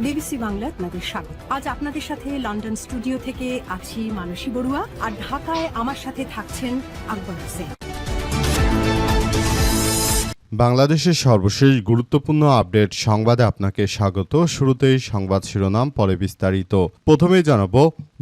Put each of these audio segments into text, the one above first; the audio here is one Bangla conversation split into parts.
বিবিসি বাংলা আপনাদের স্বাগত। আজ আপনাদের সাথে লন্ডন স্টুডিও থেকে আছি মানসী বড়ুয়া, আর ঢাকায় আমার সাথে থাকছেন আকবর হোসেন। বাংলাদেশের সর্বশেষ গুরুত্বপূর্ণ আপডেট সংবাদে আপনাকে স্বাগত। শুরুতেই সংবাদ শিরোনাম, পরে বিস্তারিত। প্রথমেই জানাবো,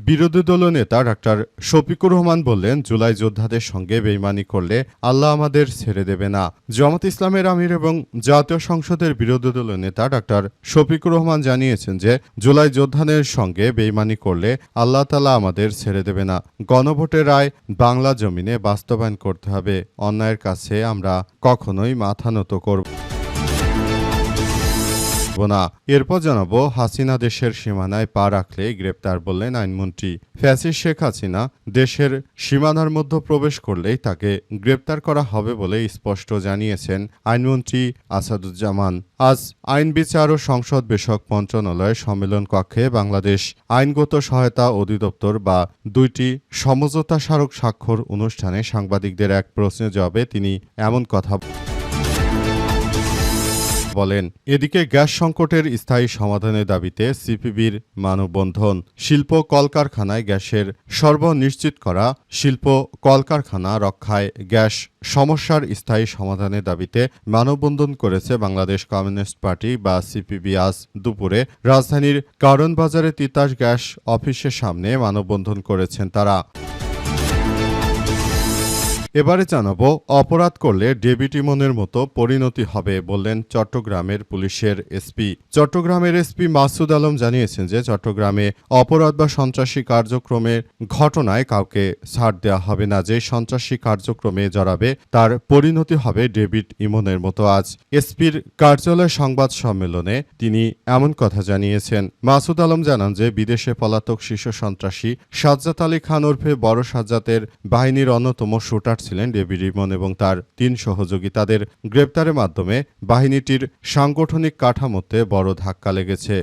বিরোধী দলীয় নেতা ডাক্তার শফিকুর রহমান বললেন, জুলাই যোদ্ধাদের সঙ্গে বেইমানি করলে আল্লাহ আমাদের ছেড়ে দেবে না। জামাত ইসলামের আমির এবং জাতীয় সংসদের বিরোধী দলীয় নেতা ডাক্তার শফিকুর রহমান জানিয়েছেন যে জুলাই যোদ্ধাদের সঙ্গে বেইমানি করলে আল্লাহ তাআলা আমাদের ছেড়ে দেবে না। গণভোটের রায় বাংলা জমিনে বাস্তবায়ন করতে হবে। অন্যায়ের কাছে আমরা কখনোই মাথা নত করব না। এরপর জানাবো, হাসিনা দেশের সীমানায় পা রাখলে গ্রেপ্তার, বললেন আইনমন্ত্রী। ফ্যাসিস্ট শেখ হাসিনা দেশের সীমানার মধ্যে প্রবেশ করলেই তাকে গ্রেপ্তার করা হবে বলে স্পষ্ট জানিয়েছেন আইনমন্ত্রী আসাদুজ্জামান। আজ আইন বিচার ও সংসদ বিষয়ক মন্ত্রণালয়ের সম্মেলন কক্ষে বাংলাদেশ আইনগত সহায়তা অধিদপ্তর বা দুইটি সমঝোতা স্মারক স্বাক্ষর অনুষ্ঠানে সাংবাদিকদের এক প্রশ্নের জবাবে তিনি এমন কথা বলেন। এদিকে গ্যাস সংকটের স্থায়ী সমাধানের দাবিতে সিপিবির মানববন্ধন। শিল্প কলকারখানায় গ্যাসের সরবরাহ নিশ্চিত করা, শিল্প কলকারখানা রক্ষায় গ্যাস সমস্যার স্থায়ী সমাধানের দাবিতে মানববন্ধন করেছে বাংলাদেশ কমিউনিস্ট পার্টি বা সিপিবি। আজ দুপুরে রাজধানীর কারণ বাজারে তিতাস গ্যাস অফিসের সামনে মানববন্ধন করেছেন তারা। এবারে জানাবো, অপরাধ করলে ডেভিড ইমনের মতো পরিণতি হবে, বললেন চট্টগ্রামের পুলিশের এসপি। চট্টগ্রামের এসপি মাসুদ আলম জানিয়েছেন যে চট্টগ্রামে অপরাধ বা সন্ত্রাসী কার্যক্রমের ঘটনায় কাউকে ছাড় দেওয়া হবে না। যে সন্ত্রাসী কার্যক্রমে জড়াবে তার পরিণতি হবে ডেভিড ইমনের মতো। আজ এসপির কার্যালয় সংবাদ সম্মেলনে তিনি এমন কথা জানিয়েছেন। মাসুদ আলম জানান যে বিদেশে পলাতক শীর্ষ সন্ত্রাসী সাজ্জাদ আলী খান ওরফে বড় সাজ্জাদের বাহিনীর অন্যতম শুটার ছিলেন ডেভিড ইমন এবং তার ৩ সহযোগী। তাদের গ্রেপ্তারের মাধ্যমে বাহিনীটির সাংগঠনিক কাঠামোতে বড় ধাক্কা লেগেছে।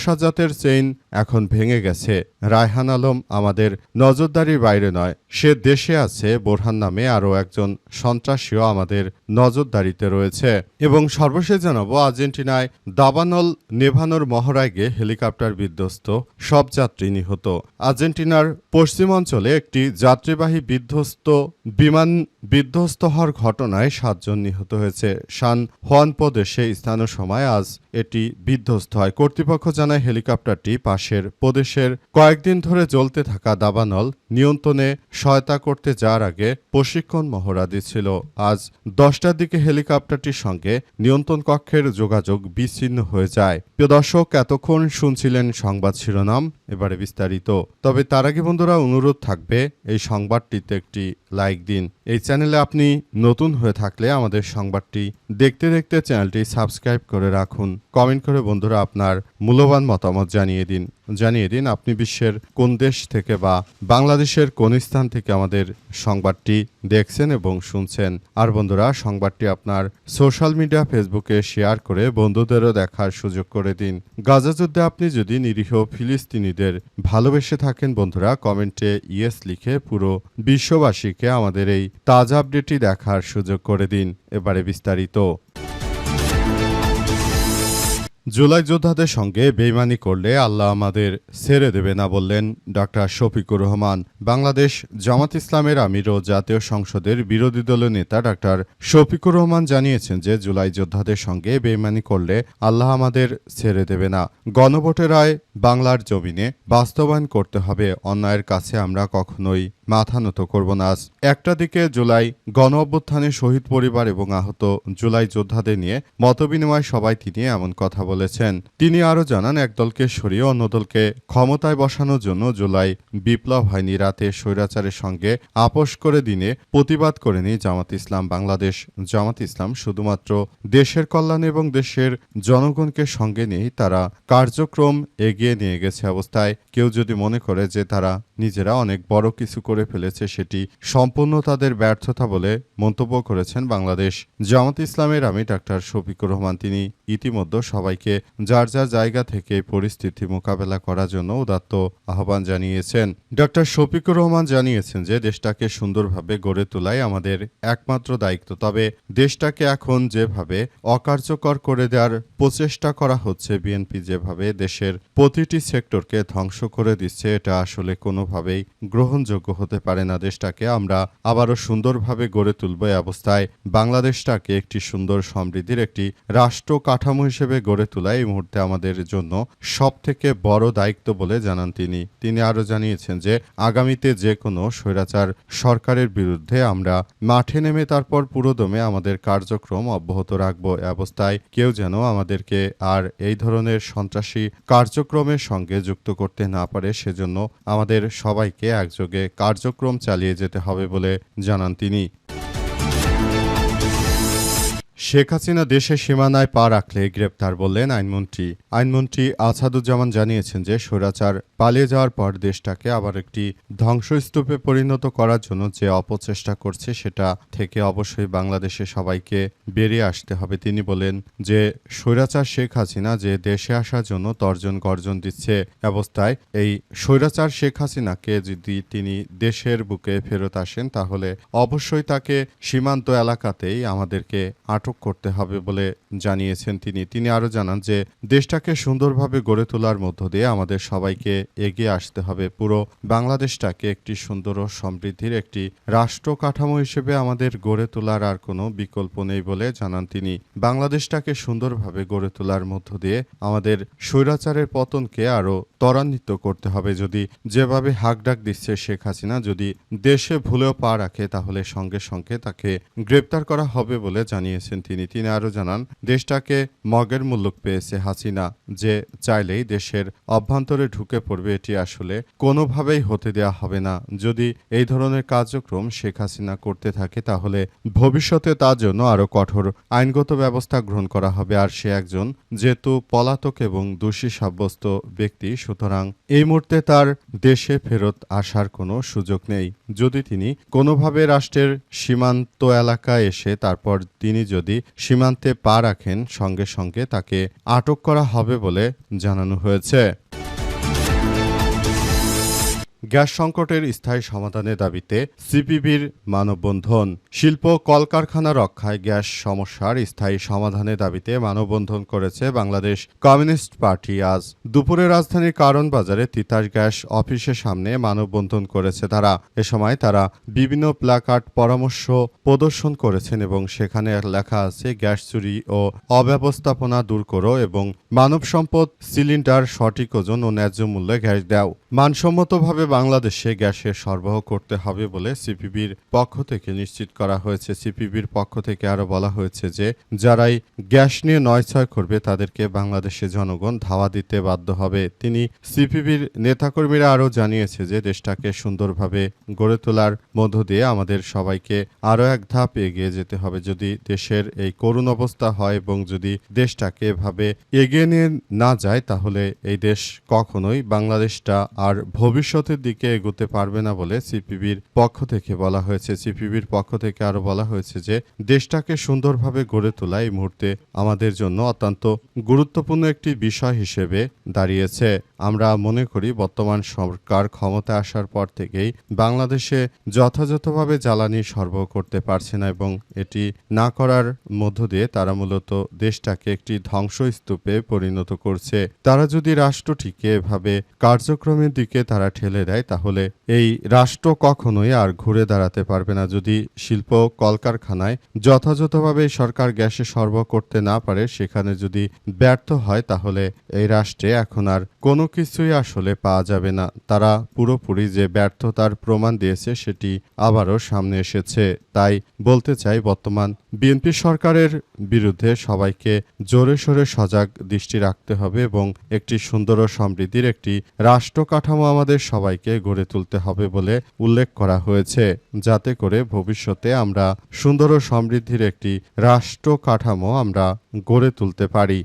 সাজ্জাদের চেইন এখন ভেঙে গেছে। রায়হান আলম আমাদের নজরদারির বাইরে নয়, সে দেশে আছে। বোরহান নামে আরও একজন সন্ত্রাসীও আমাদের নজরদারিতে রয়েছে। এবং সর্বশেষ জানাবো, আর্জেন্টিনায় দাবানল নেভানোর মহড়ায় গিয়ে হেলিকপ্টার বিধ্বস্ত, সব যাত্রী নিহত। আর্জেন্টিনার পশ্চিমাঞ্চলে একটি যাত্রীবাহী বিমান বিধ্বস্ত হওয়ার ঘটনায় 7 জন নিহত হয়েছে। সান হুয়ান প্রদেশে স্থানীয় সময় আজ এটি বিধ্বস্ত হয়। কর্তৃপক্ষ জানায় হেলিকপ্টারটি পাশের প্রদেশের কয়েকদিন ধরে জ্বলতে থাকা দাবানল নিয়ন্ত্রণে সহায়তা করতে যাওয়ার আগে প্রশিক্ষণ মহড়া দিচ্ছিল। আজ 10টার দিকে হেলিকপ্টারটির সঙ্গে নিয়ন্ত্রণ কক্ষের যোগাযোগ বিচ্ছিন্ন হয়ে যায়। প্রিয় দর্শক, এতক্ষণ শুনছিলেন সংবাদ শিরোনাম, এবারে বিস্তারিত। তবে তার আগে বন্ধুরা অনুরোধ থাকবে, এই সংবাদটিতে একটি লাইক দিন। এই চ্যানেলে আপনি নতুন হয়ে থাকলে আমাদের সংবাদটি দেখতে দেখতে চ্যানেলটি সাবস্ক্রাইব করে রাখুন। কমেন্ট করে বন্ধুরা আপনার মূল্যবান মতামত জানিয়ে দিন আপনি বিশ্বের কোন দেশ থেকে বা বাংলাদেশের কোন স্থান থেকে আমাদের সংবাদটি দেখছেন এবং শুনছেন। আর বন্ধুরা, সংবাদটি আপনার সোশ্যাল মিডিয়া ফেসবুকে শেয়ার করে বন্ধুদেরও দেখার সুযোগ করে দিন। গাজা যুদ্ধে আপনি যদি নিরীহ ফিলিস্তিনিদের ভালোবেসে থাকেন বন্ধুরা, কমেন্টে ইয়েস লিখে পুরো বিশ্ববাসীকে আমাদের এই তাজা আপডেটটি দেখার সুযোগ করে দিন। এবারে বিস্তারিত। জুলাই যোদ্ধাদের সঙ্গে বেইমানি করলে আল্লাহ আমাদের ছেড়ে দেবে না, বললেন ডক্টর শফিকুর রহমান। বাংলাদেশ জামাত ইসলামের আমির ও জাতীয় সংসদের বিরোধী দলীয় নেতা ডক্টর শফিকুর রহমান জানিয়েছেন যে জুলাই যোদ্ধাদের সঙ্গে বেইমানি করলে আল্লাহ আমাদের ছেড়ে দেবে না। গণভোটের রায় বাংলার জমিনে বাস্তবায়ন করতে হবে। অন্যায়ের কাছে আমরা কখনোই মাথা নত করব না। আজ একটা দিকে জুলাই গণ অভ্যুত্থানে শহীদ পরিবার এবং আহত জুলাই যোদ্ধাদের নিয়ে মতবিনিময় সভায় তিনি এমন কথা বলেছেন। তিনি আরও জানান, একদলকে সরিয়ে অন্য দলকে ক্ষমতায় বসানোর জন্য জুলাই বিপ্লব হয়নি। রাতে স্বৈরাচারের সঙ্গে আপোষ করে দিনে প্রতিবাদ করেনি জামাত ইসলাম। বাংলাদেশ জামাত ইসলাম শুধুমাত্র দেশের কল্যাণ এবং দেশের জনগণকে সঙ্গে নিয়েই তারা কার্যক্রম এগিয়ে এগিয়ে নিয়ে গেছে অবস্থায় কেউ যদি মনে করে যে তারা নিজেরা অনেক বড় কিছু করে ফেলেছে, সেটি সম্পূর্ণ তাদের ব্যর্থতা বলে মন্তব্য করেছেন বাংলাদেশ জামাত ইসলামের আমির ডাক্তার শফিকুর রহমান। তিনি ইতিমধ্যে সবাইকে যার যার জায়গা থেকে পরিস্থিতি মোকাবেলা করার জন্য উদাত্ত আহ্বান জানিয়েছেন। ডাক্তার শফিকুর রহমান জানিয়েছেন যে দেশটাকে সুন্দরভাবে গড়ে তোলাই আমাদের একমাত্র দায়িত্ব। তবে দেশটাকে এখন যেভাবে অকার্যকর করে দেওয়ার প্রচেষ্টা করা হচ্ছে, বিএনপি যেভাবে দেশের প্রতিটি সেক্টরকে ধ্বংস করে দিচ্ছে, এটা আসলে কোনোভাবেই গ্রহণযোগ্য হতে পারে না। দেশটাকে আমরা আবারও সুন্দরভাবে গড়ে তুলব। এই অবস্থায় বাংলাদেশটাকে একটি সুন্দর সমৃদ্ধির একটি রাষ্ট্র কাঠামো হিসেবে গড়ে তোলা এই মুহূর্তে আমাদের জন্য সবথেকে বড় দায়িত্ব বলে জানান তিনি। তিনি আরও জানিয়েছেন যে আগামীতে যে কোনো স্বৈরাচার সরকারের বিরুদ্ধে আমরা মাঠে নেমে তারপর পুরোদমে আমাদের কার্যক্রম অব্যাহত রাখব। এ অবস্থায় কেউ যেন আমাদেরকে আর এই ধরনের সন্ত্রাসী কার্যক্রমের সঙ্গে যুক্ত করতে না পারে, সেজন্য আমাদের সবাইকে একযোগে কার্যক্রম চালিয়ে যেতে হবে বলে জানান তিনি। শেখ হাসিনা দেশের সীমানায় পা রাখলে গ্রেপ্তার বললেন আইনমন্ত্রী। আইনমন্ত্রী আসাদুজ্জামান জানিয়েছেন যে স্বৈরাচার পালিয়ে যাওয়ার পর দেশটাকে আবার একটি ধ্বংসস্তূপে পরিণত করার জন্য যে অপচেষ্টা করছে, সেটা থেকে অবশ্যই বাংলাদেশে সবাইকে বেরিয়ে আসতে হবে। তিনি বলেন যে স্বৈরাচার শেখ হাসিনা যে দেশে আসার জন্য তর্জন গর্জন দিচ্ছে, অবস্থায় এই স্বৈরাচার শেখ হাসিনাকে যদি তিনি দেশের বুকে ফেরত আসেন, তাহলে অবশ্যই তাকে সীমান্ত এলাকাতেই আমাদেরকে আটক করতে হবে বলে জানিয়েছেন তিনি। তিনি আরও জানান যে দেশটাকে সুন্দরভাবে গড়ে তোলার মধ্য দিয়ে আমাদের সবাইকে এগিয়ে আসতে হবে। পুরো বাংলাদেশটাকে একটি সুন্দর ও সমৃদ্ধির একটি রাষ্ট্র কাঠামো হিসেবে আমাদের গড়ে তোলার আর কোনো বিকল্প নেই বলে জানান তিনি। বাংলাদেশটাকে সুন্দরভাবে গড়ে তোলার মধ্য দিয়ে আমাদের স্বৈরাচারের পতনকে আরও ত্বরান্বিত করতে হবে। যদি যেভাবে হাঁকডাক দিচ্ছে শেখ হাসিনা, যদি দেশে ভুলেও পা রাখে, তাহলে সঙ্গে সঙ্গে তাকে গ্রেপ্তার করা হবে বলে জানিয়েছেন তিনি। তিনি আরও জানান দেশটাকে মগের মুল্লুক পেয়েছে হাসিনা, যে চাইলেই দেশের অভ্যন্তরে ঢুকে পড়বে, এটি আসলে কোনোভাবেই হতে দেওয়া হবে না। যদি এই ধরনের কার্যক্রম শেখ হাসিনা করতে থাকে, তাহলে ভবিষ্যতে তার জন্য আরও কঠোর আইনগত ব্যবস্থা গ্রহণ করা হবে। আর সে একজন যেহেতু পলাতক এবং দোষী সাব্যস্ত ব্যক্তি, সুতরাং এই মুহূর্তে তার দেশে ফেরত আসার কোনো সুযোগ নেই। যদি তিনি কোনোভাবে রাষ্ট্রের সীমান্ত এলাকায় এসে তারপর তিনি যদি সীমান্তে পা রাখেন, সঙ্গে সঙ্গে তাকে আটক করা হবে বলে জানানো হয়েছে। গ্যাস সংকটের স্থায়ী সমাধানের দাবিতে সিপিবির মানববন্ধন। শিল্প কলকারখানা রক্ষায় গ্যাস সমস্যার স্থায়ী সমাধানের দাবিতে মানববন্ধন করেছে বাংলাদেশ কমিউনিস্ট পার্টি। আজ দুপুরে রাজধানীর কারণ বাজারে তিতাস গ্যাস অফিসের সামনে মানববন্ধন করেছে তারা। এ সময় তারা বিভিন্ন প্ল্যাকার্ড পরামর্শ প্রদর্শন করেছেন এবং সেখানে লেখা আছে গ্যাস চুরি ও অব্যবস্থাপনা দূর করো এবং মানব সম্পদ সিলিন্ডার সঠিক ওজন ও ন্যায্য মূল্যে গ্যাস দাও। মানসম্মতভাবে বাংলাদেশে গ্যাসের সরবরাহ করতে হবে বলে সিপিবির পক্ষ থেকে নিশ্চিত করা হয়েছে। সিপিবির পক্ষ থেকে আরও বলা হয়েছে যে যারাই গ্যাস নিয়ে নয়ছয় করবে, তাদেরকে বাংলাদেশে জনগণ ধাওয়া দিতে বাধ্য হবে। তিনি সিপিবির নেতাকর্মীরা আরও জানিয়েছে যে দেশটাকে সুন্দরভাবে গড়ে তোলার মধ্য দিয়ে আমাদের সবাইকে আরও এক ধাপ এগিয়ে যেতে হবে। যদি দেশের এই করুণ অবস্থা হয় এবং যদি দেশটাকে এভাবে এগিয়ে নিয়ে না যায়, তাহলে এই দেশ কখনোই বাংলাদেশটা আর ভবিষ্যতের দিকে এগোতে পারবে না বলে সিপিবির পক্ষ থেকে বলা হয়েছে। সিপিবির পক্ষ থেকে আরো বলা হয়েছে যে দেশটাকে সুন্দরভাবে গড়ে তোলা এই মুহূর্তে আমাদের জন্য অত্যন্ত গুরুত্বপূর্ণ একটি বিষয় হিসেবে দাঁড়িয়েছে। আমরা মনে করি বর্তমান সরকার ক্ষমতা আসার পর থেকেই বাংলাদেশে যথাযথভাবে জ্বালানি সরবরাহ করতে পারছে না এবং এটি না করার মধ্য দিয়ে তারা মূলত দেশটাকে একটি ধ্বংসস্তূপে পরিণত করছে। তারা যদি রাষ্ট্রটিকে এভাবে কার্যক্রমের দিকে তারা ঠেলে দেয়, তাহলে এই রাষ্ট্র কখনোই আর ঘুরে দাঁড়াতে পারবে না। যদি শিল্প কলকারখানায় যথাযথভাবে সরকার গ্যাসে সরবরাহ করতে না পারে, সেখানে যদি ব্যর্থ হয়, তাহলে এই রাষ্ট্রে এখন আর কোনো কিছুই আসলে পাওয়া যাবে না। তারা পুরোপুরি যে ব্যর্থতার প্রমাণ দিয়েছে, সেটি আবারও সামনে এসেছে। তাই বলতে চাই, বর্তমান বিএনপি সরকারের বিরুদ্ধে সবাইকে জোরে সোরে সজাগ দৃষ্টি রাখতে হবে এবং একটি সুন্দর ও সমৃদ্ধির একটি রাষ্ট্র কাঠামো আমাদের সবাইকে গড়ে তুলতে হবে বলে উল্লেখ করা হয়েছে, যাতে করে ভবিষ্যতে আমরা সুন্দর ও সমৃদ্ধির একটি রাষ্ট্র কাঠামো আমরা গড়ে তুলতে পারি।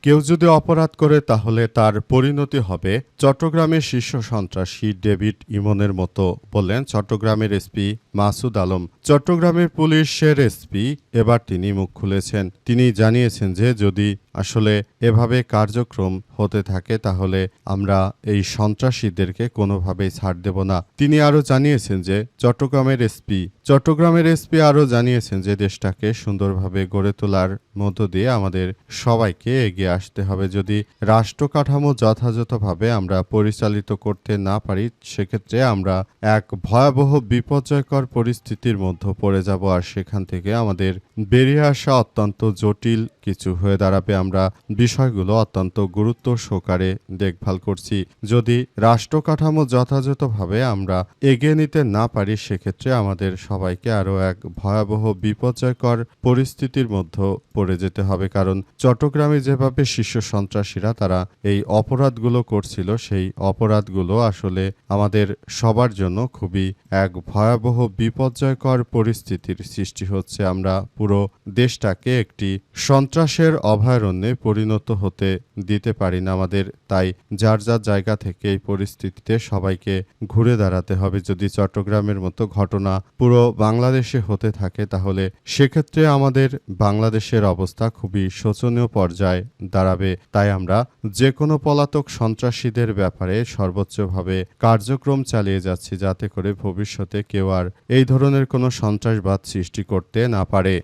কেউ যদি অপরাধ করে তাহলে তার পরিণতি হবে চট্টগ্রামের শীর্ষ সন্ত্রাসী ডেভিড ইমনের মতো, বললেন চট্টগ্রামের এসপি মাসুদ আলম। চট্টগ্রামের পুলিশের এসপি এবার তিনি মুখ খুলেছেন। তিনি জানিয়েছেন যে যদি আসলে এভাবে কার্যক্রম হতে থাকে তাহলে আমরা এই সন্ত্রাসীদেরকে কোনোভাবেই ছাড় দেব না। তিনি আরও জানিয়েছেন যে চট্টগ্রামের এসপি আরও জানিয়েছেন যে দেশটাকে সুন্দরভাবে গড়ে তোলার মধ্য দিয়ে আমাদের সবাইকে এগিয়ে আসতে হবে। যদি রাষ্ট্র কাঠামো যথাযথভাবে আমরা পরিচালিত করতে না পারি সেক্ষেত্রে আমরা এক ভয়াবহ বিপর্যয়কর পরিস্থিতির মধ্যে পড়ে যাব, আর সেখান থেকে আমাদের বেরিয়ে আসা অত্যন্ত জটিল কিছু হয়ে দাঁড়াবে। আমরা বিষয়গুলো অত্যন্ত গুরুত্ব সহকারে দেখভাল করছি। যদি রাষ্ট্র কাঠামো যথাযথভাবে আমরা এগিয়ে নিতে না পারি সেক্ষেত্রে আমাদের সবাইকে আরও এক ভয়াবহ বিপর্যয়কর পরিস্থিতির মধ্যে পড়ে যেতে হবে। কারণ চট্টগ্রামে যেভাবে শীর্ষ সন্ত্রাসীরা তারা এই অপরাধগুলো করছিল সেই অপরাধগুলো আসলে আমাদের সবার জন্য খুবই এক ভয়াবহ বিপর্যয়কর পরিস্থিতির সৃষ্টি হচ্ছে। আমরা পুরো দেশটাকে একটি সন্ত্রাসের অভয়ারণ্যে পরিণত হতে দিতে পারি না আমাদের। তাই যার যার জায়গা থেকে এই পরিস্থিতিতে সবাইকে ঘুরে দাঁড়াতে হবে। যদি চট্টগ্রামের মতো ঘটনা পুরো বাংলাদেশে হতে থাকে তাহলে সেক্ষেত্রে আমাদের বাংলাদেশের অবস্থা খুবই শোচনীয় পর্যায়ে দাঁড়াবে। তাই আমরা যে কোনো পলাতক সন্ত্রাসীদের ব্যাপারে সর্বোচ্চভাবে কার্যক্রম চালিয়ে যাচ্ছি যাতে করে ভবিষ্যতে কেউ আর এই ধরনের কোনো সন্ত্রাসবাদ সৃষ্টি করতে না পারে।